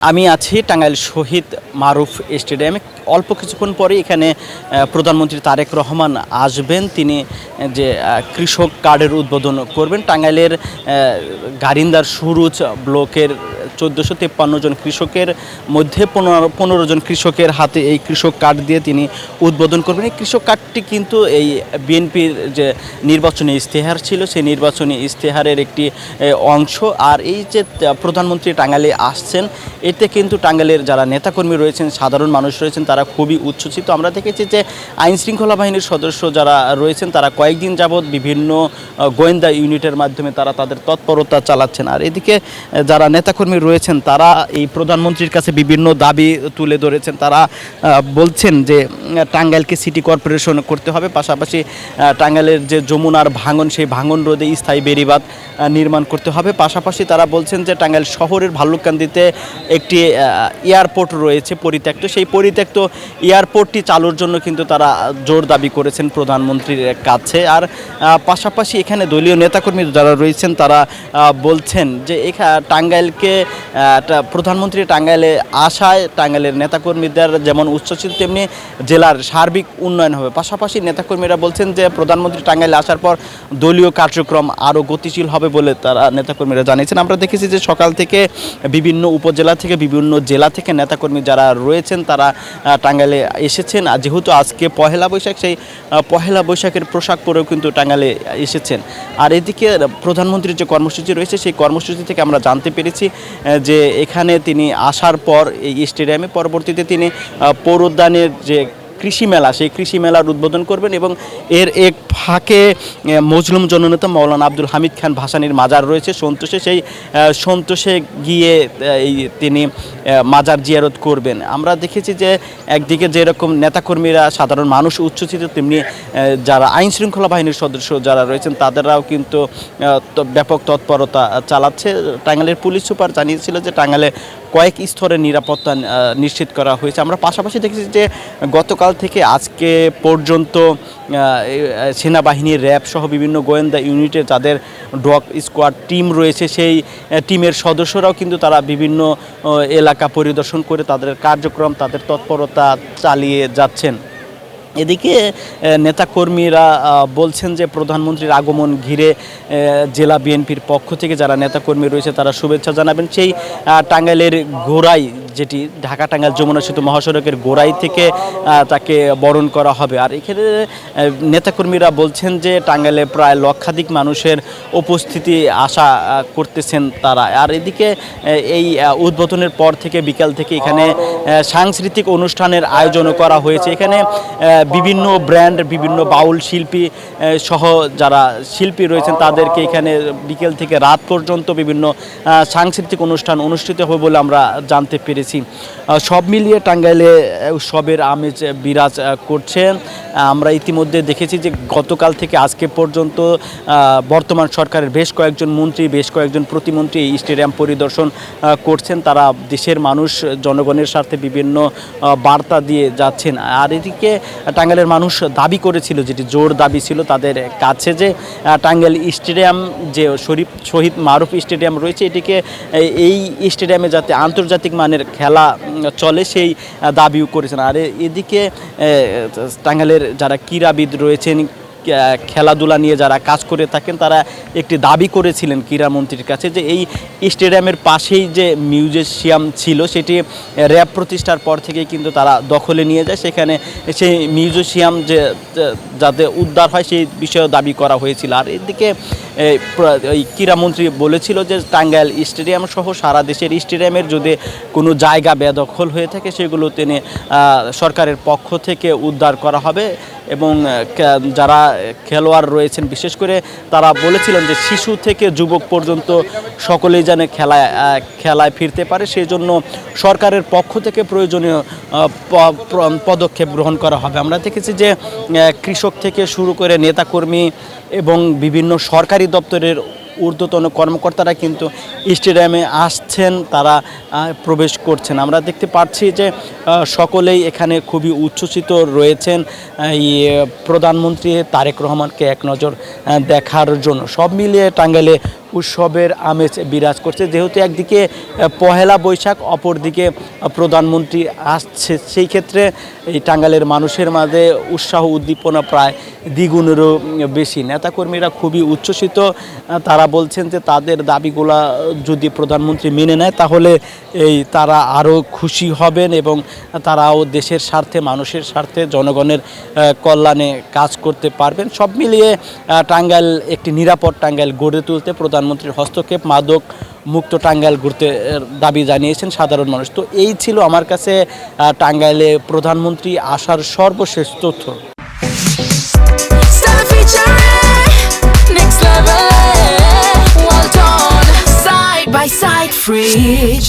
আমি আছি টাঙ্গাইল শহীদ মারুফ স্টেডিয়ামে। অল্প কিছুক্ষণ পরে এখানে প্রধানমন্ত্রী তারেক রহমান আসবেন। তিনি যে কৃষক কার্ডের উদ্বোধন করবেন। টাঙ্গাইলের গারিন্দার সুরুজ ব্লকের 1453 জন কৃষকের মধ্যে 15 জন কৃষকের হাতে এই কৃষক কার্ড দিয়ে তিনি উদ্বোধন করবেন। এই কৃষক কার্ডটি কিন্তু এই বিএনপির যে নির্বাচনী ইশতেহার ছিল, সেই নির্বাচনী ইশতেহারের একটি অংশ। আর এই যে প্রধানমন্ত্রী টাঙ্গাইলে আসছেন, এতে কিন্তু টাঙ্গাইলের যারা নেতাকর্মী রয়েছেন, সাধারণ মানুষ রয়েছেন, তারা খুবই উচ্ছ্বসিত। আমরা দেখেছি যে আইনশৃঙ্খলা বাহিনীর সদস্য যারা রয়েছেন, তারা কয়েকদিন যাবৎ বিভিন্ন গোয়েন্দা ইউনিটের মাধ্যমে তারা তাদের তৎপরতা চালাচ্ছেন। আর এদিকে যারা নেতাকর্মী রয়েছেন, তারা এই প্রধানমন্ত্রীর কাছে বিভিন্ন দাবি তুলে ধরেছেন। তারা বলছেন যে টাঙ্গাইলকে সিটি কর্পোরেশন করতে হবে, পাশাপাশি টাঙ্গাইলের যে যমুনার ভাঙন, সেই ভাঙন রোধে স্থায়ী বেড়িবাঁধ নির্মাণ করতে হবে। পাশাপাশি তারা বলছেন যে টাঙ্গাইল শহরের ভাল্লুককান্দিতে একটি এয়ারপোর্ট রয়েছে পরিত্যক্ত, সেই পরিত্যক্ত এয়ারপোর্টটি চালুর জন্য কিন্তু তারা জোর দাবি করেছেন প্রধানমন্ত্রীর কাছে। আর পাশাপাশি এখানে দলীয় নেতাকর্মী যারা রয়েছেন, তারা বলছেন যে টাঙ্গাইলকে প্রধানমন্ত্রী টাঙ্গাইলে আসায় টাঙ্গাইলের নেতাকর্মীদের যেমন উচ্ছ্বসিত, তেমনি জেলার সার্বিক উন্নয়ন হবে। পাশাপাশি নেতাকর্মীরা বলছেন যে প্রধানমন্ত্রী টাঙ্গাইলে আসার পর দলীয় কার্যক্রম আরও গতিশীল হবে বলে তারা নেতাকর্মীরা জানিয়েছেন। আমরা দেখেছি যে সকাল থেকে বিভিন্ন উপজেলা থেকে, বিভিন্ন জেলা থেকে নেতাকর্মী যারা রয়েছেন, তারা টাঙ্গাইলে এসেছেন। আর যেহেতু আজকে পহেলা বৈশাখ, সেই পহেলা বৈশাখের পোশাক পরেও কিন্তু টাঙ্গাইলে এসেছেন। আর এদিকে প্রধানমন্ত্রীর যে কর্মসূচি রয়েছে, সেই কর্মসূচি থেকে আমরা জানতে পেরেছি যে এখানে তিনি আসার পর এই স্টেডিয়ামে পরবর্তীতে তিনি পৌর উদ্যানের যে কৃষি মেলা, সেই কৃষি মেলার উদ্বোধন করবেন। এবং এর এক ফাঁকে মজলুম জননেতা মৌলানা আব্দুল হামিদ খান ভাসানীর মাজার রয়েছে সন্তোষে, সেই সন্তোষে গিয়ে তিনি মাজার জিয়ারত করবেন। আমরা দেখেছি যে একদিকে যেরকম নেতাকর্মীরা, সাধারণ মানুষ উচ্ছ্বসিত, তেমনি যারা আইনশৃঙ্খলা বাহিনীর সদস্য যারা রয়েছেন, তাদেরও কিন্তু ব্যাপক তৎপরতা চালাচ্ছে। টাঙ্গাইলের পুলিশ সুপার জানিয়েছিল যে টাঙ্গাইলে কয়েক স্তরের নিরাপত্তা নিশ্চিত করা হয়েছে। আমরা পাশাপাশি দেখেছি যে গতকাল থেকে আজকে পর্যন্ত সেনাবাহিনীর র্যাব সহ বিভিন্ন গোয়েন্দা ইউনিটের যাদের ডগ স্কোয়াড টিম রয়েছে, সেই টিমের সদস্যরাও কিন্তু তারা বিভিন্ন এলাকা পরিদর্শন করে তাদের কার্যক্রম, তাদের তৎপরতা চালিয়ে যাচ্ছেন। এদিকে নেতাকর্মীরা বলছেন যে প্রধানমন্ত্রীর আগমন ঘিরে জেলা বিএনপির পক্ষ থেকে যারা নেতাকর্মী রয়েছে, তারা শুভেচ্ছা জানাবেন। সেই টাঙ্গাইলের গোড়াই, যেটি ঢাকা টাঙ্গাইল যমুনা সেতু মহাসড়কের গোড়াই থেকে তাকে বরণ করা হবে। আর এখানে নেতাকর্মীরা বলছেন যে টাঙ্গাইলে প্রায় লক্ষাধিক মানুষের উপস্থিতি আশা করতেছেন তারা। আর এদিকে এই উদ্বোধনের পর থেকে বিকাল থেকে এখানে সাংস্কৃতিক অনুষ্ঠানের আয়োজনও করা হয়েছে। এখানে বিভিন্ন ব্র্যান্ড, বিভিন্ন বাউল শিল্পী সহ যারা শিল্পী রয়েছেন, তাদেরকে এখানে বিকেল থেকে রাত পর্যন্ত বিভিন্ন সাংস্কৃতিক অনুষ্ঠান অনুষ্ঠিত হবে বলে আমরা জানতে পেরেছি। সব মিলিয়ে টাঙ্গাইলে উৎসবের আমেজ বিরাজ করছেন। আমরা ইতিমধ্যে দেখেছি যে গতকাল থেকে আজকে পর্যন্ত বর্তমান সরকারের বেশ কয়েকজন মন্ত্রী, বেশ কয়েকজন প্রতিমন্ত্রী এই স্টেডিয়াম পরিদর্শন করছেন। তারা দেশের মানুষ, জনগণের স্বার্থে বিভিন্ন বার্তা দিয়ে যাচ্ছেন। আর এদিকে টাঙ্গাইলের মানুষ দাবি করেছিল, যেটি জোর দাবি ছিল তাদের কাছে, যে টাঙ্গাইল স্টেডিয়াম, যে শহীদ মারুফ স্টেডিয়াম রয়েছে, এটিকে এই স্টেডিয়ামে যাতে আন্তর্জাতিক মানের খেলা চলে, সেই দাবিও করেছেন। আর এদিকে টাঙ্গাইলের যারা ক্রীড়াবিদ রয়েছেন, খেলাধুলা নিয়ে যারা কাজ করে থাকেন, তারা একটি দাবি করেছিলেন ক্রীড়ামন্ত্রীর কাছে যে এই স্টেডিয়ামের পাশেই যে মিউজিয়াম ছিল, সেটি র্যাব প্রতিষ্ঠার পর থেকেই কিন্তু তারা দখলে নিয়ে যায়। সেখানে সেই মিউজিয়াম যে যাতে উদ্ধার হয়, সেই বিষয়েও দাবি করা হয়েছিল। আর এদিকে এই ক্রীড়ামন্ত্রী বলেছিল যে টাঙ্গাইল স্টেডিয়াম সহ সারা দেশের স্টেডিয়ামের যদি কোনো জায়গা বেদখল হয়ে থাকে, সেগুলো তিনি সরকারের পক্ষ থেকে উদ্ধার করা হবে। এবং যারা খেলোয়াড় রয়েছেন, বিশেষ করে তারা বলেছিলেন যে শিশু থেকে যুবক পর্যন্ত সকলেই যেন খেলায় ফিরতে পারে, সেই জন্য সরকারের পক্ষ থেকে প্রয়োজনীয় পদক্ষেপ গ্রহণ করা হবে। আমরা দেখেছি যে কৃষক থেকে শুরু করে নেতাকর্মী এবং বিভিন্ন সরকারি দপ্তরের ঊর্ধ্বতন কর্মকর্তারা কিন্তু স্টেডিয়ামে আসছেন, তারা প্রবেশ করছেন। আমরা দেখতে পাচ্ছি যে সকলেই এখানে খুবই উচ্ছ্বসিত রয়েছেন এই প্রধানমন্ত্রী তারেক রহমানকে এক নজর দেখার জন্য। সব মিলিয়ে টাঙ্গাইলে উৎসবের আমেজ বিরাজ করছে। যেহেতু একদিকে পহেলা বৈশাখ, অপরদিকে প্রধানমন্ত্রী আসছে, সেই ক্ষেত্রে এই টাঙ্গাইলের মানুষের মাঝে উৎসাহ উদ্দীপনা প্রায় দ্বিগুণেরও বেশি। নেতাকর্মীরা খুবই উচ্ছ্বসিত। তারা বলছেন যে তাদের দাবিগুলা যদি প্রধানমন্ত্রী মেনে নেয় তাহলে তারা আরও খুশি হবেন এবং তারাও দেশের স্বার্থে, মানুষের স্বার্থে, জনগণের কল্যাণে কাজ করতে পারবেন। সব মিলিয়ে টাঙ্গাইল একটি নিরাপদ টাঙ্গাইল গড়ে তুলতে প্রধানমন্ত্রীর হস্তক্ষেপ, মাদক মুক্ত টাঙ্গাইল গড়তে দাবি জানিয়েছেন সাধারণ মানুষ। তো এই ছিল আমার কাছে টাঙ্গাইলে প্রধানমন্ত্রী আসার সর্বশেষ তথ্য। Side by side fridge